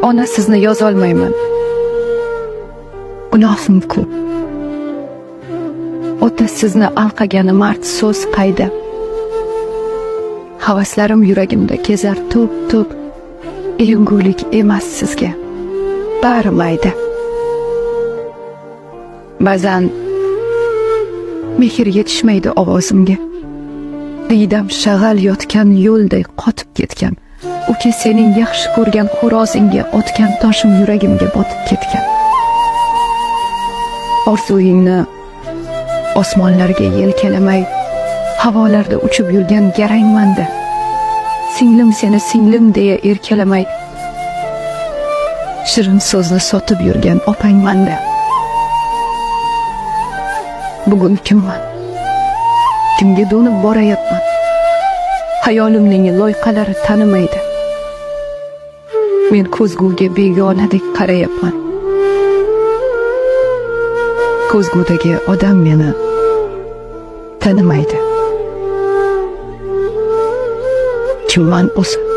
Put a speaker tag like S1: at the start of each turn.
S1: Ona sizni yozolmayman. Gunohim ko'p. Ota sizni alqagani mard so'z qayda. Havaslarim yuragimda kezar to'p-to'p. Elingulik emas sizga. Bari mayda. Ba'zan mehr yetishmaydi ovozimga. Diydam shag'al yotgan yo'lday qotib ketgan. Uka sening yaxshi ko'rgan xo'rozingga otgan toshim yuragimga botib ketgan. Orzuingni osmonlarga yelkalamay, havolarda uchib yurgan garangmanda. Singlim seni singlim deya erkalamay, shirin so'zni sotib yurgan opangmanda. Bugun kimman? Kimga do'nib borayapman? Hayolimning loyqalari tanimaydi. Men ko'zguga begonadek qarayapman. Ko'zgudagi odam meni tanimaydi. Kimman o'zi?